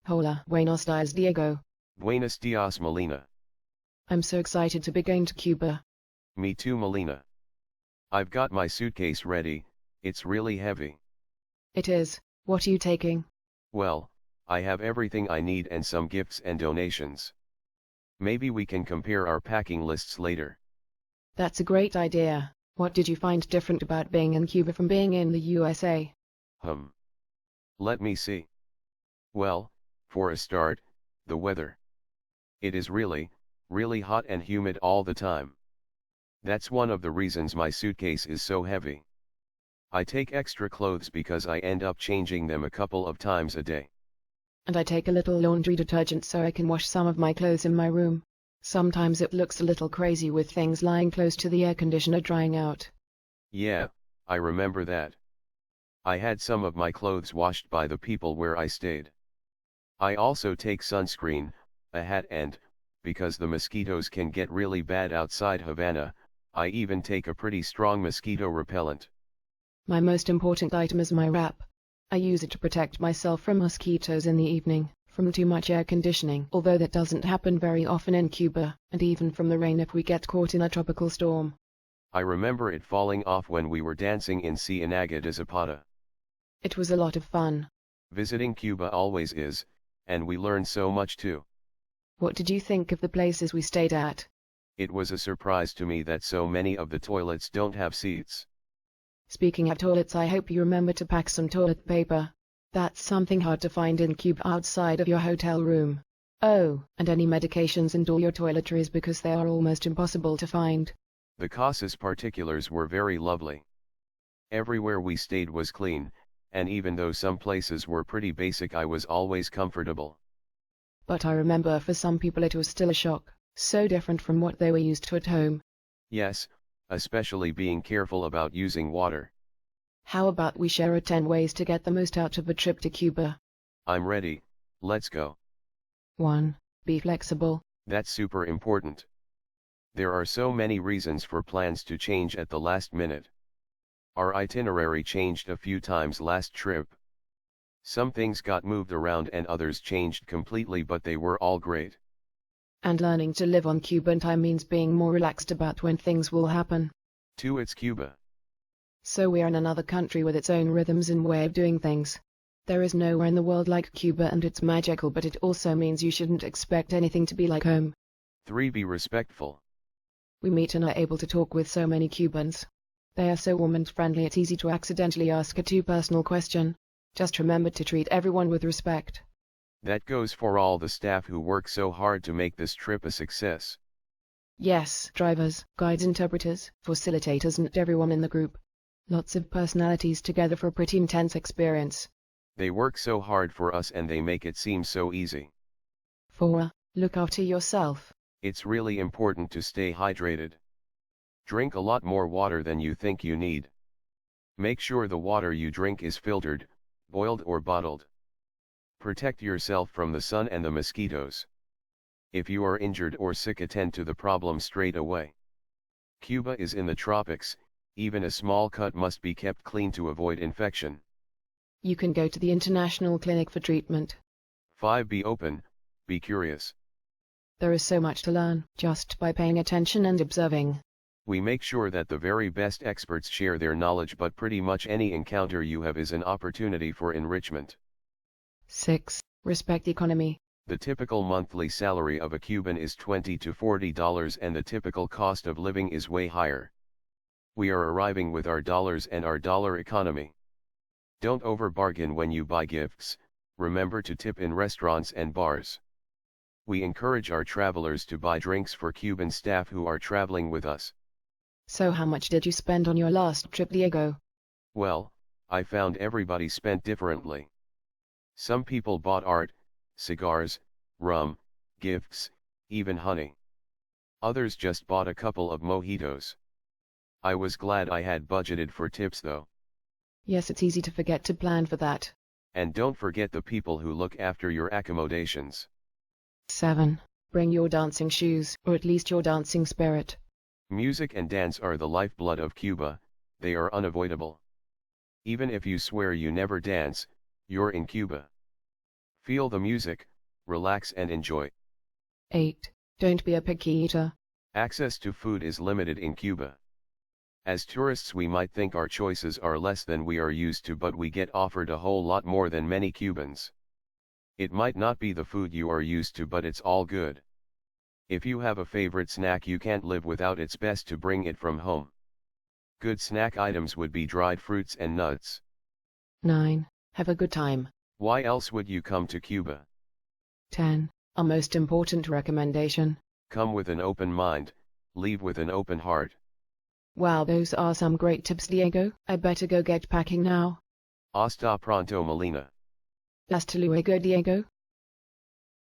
Hola, buenos dias, Diego. Buenos dias, Melina. I'm so excited to be going to Cuba. Me too, Melina. I've got my suitcase ready, it's really heavy. It is. What are you taking? Well, I have everything I need and some gifts and donations. Maybe we can compare our packing lists later. That's a great idea. What did you find different about being in Cuba from being in the USA? Let me see. Well, for a start, the weather. It is really, really hot and humid all the time. That's one of the reasons my suitcase is so heavy. I take extra clothes because I end up changing them a couple of times a day. And I take a little laundry detergent so I can wash some of my clothes in my room. Sometimes it looks a little crazy with things lying close to the air conditioner drying out. Yeah, I remember that. I had some of my clothes washed by the people where I stayed. I also take sunscreen, a hat and, because the mosquitoes can get really bad outside Havana, I even take a pretty strong mosquito repellent. My most important item is my wrap. I use it to protect myself from mosquitoes in the evening, from too much air conditioning, although that doesn't happen very often in Cuba, and even from the rain if we get caught in a tropical storm. I remember it falling off when we were dancing in Ciénaga de Zapata. It was a lot of fun. Visiting Cuba always is, and we learn so much too. What did you think of the places we stayed at? It was a surprise to me that so many of the toilets don't have seats. Speaking of toilets, I hope you remember to pack some toilet paper. That's something hard to find in Cuba outside of your hotel room. Oh, and any medications and all your toiletries because they are almost impossible to find. The Casas particulars were very lovely. Everywhere we stayed was clean, and even though some places were pretty basic, I was always comfortable. But I remember for some people it was still a shock, so different from what they were used to at home. Yes, especially being careful about using water. How about we share 10 ways to get the most out of a trip to Cuba? I'm ready, let's go. 1. Be flexible. That's super important. There are so many reasons for plans to change at the last minute. Our itinerary changed a few times last trip. Some things got moved around and others changed completely, but they were all great. And learning to live on Cuban time means being more relaxed about when things will happen. 2. It's Cuba. So we're in another country with its own rhythms and way of doing things. There is nowhere in the world like Cuba and it's magical, but it also means you shouldn't expect anything to be like home. 3. Be respectful. We meet and are able to talk with so many Cubans. They are so warm and friendly it's easy to accidentally ask a too personal question. Just remember to treat everyone with respect. That goes for all the staff who work so hard to make this trip a success. Yes, drivers, guides, interpreters, facilitators and everyone in the group. Lots of personalities together for a pretty intense experience. They work so hard for us and they make it seem so easy. 4. Look after yourself. It's really important to stay hydrated. Drink a lot more water than you think you need. Make sure the water you drink is filtered, boiled or bottled. Protect yourself from the sun and the mosquitoes. If you are injured or sick, attend to the problem straight away. Cuba is in the tropics, even a small cut must be kept clean to avoid infection. You can go to the international clinic for treatment. 5. Be open, be curious. There is so much to learn, just by paying attention and observing. We make sure that the very best experts share their knowledge, but pretty much any encounter you have is an opportunity for enrichment. 6. Respect economy. The typical monthly salary of a Cuban is $20 to $40 and the typical cost of living is way higher. We are arriving with our dollars and our dollar economy. Don't overbargain when you buy gifts, remember to tip in restaurants and bars. We encourage our travelers to buy drinks for Cuban staff who are traveling with us. So how much did you spend on your last trip, Diego? Well, I found everybody spent differently. Some people bought art, cigars, rum, gifts, even honey. Others just bought a couple of mojitos. I was glad I had budgeted for tips though. Yes, it's easy to forget to plan for that. And don't forget the people who look after your accommodations. 7. Bring your dancing shoes, or at least your dancing spirit. Music and dance are the lifeblood of Cuba, they are unavoidable. Even if you swear you never dance, you're in Cuba. Feel the music, relax and enjoy. 8. Don't be a picky eater. Access to food is limited in Cuba. As tourists we might think our choices are less than we are used to, but we get offered a whole lot more than many Cubans. It might not be the food you are used to, but it's all good. If you have a favorite snack you can't live without, it's best to bring it from home. Good snack items would be dried fruits and nuts. 9. Have a good time. Why else would you come to Cuba? 10. Our most important recommendation. Come with an open mind, leave with an open heart. Wow, those are some great tips, Diego. I better go get packing now. Hasta pronto, Melina. Hasta luego, Diego.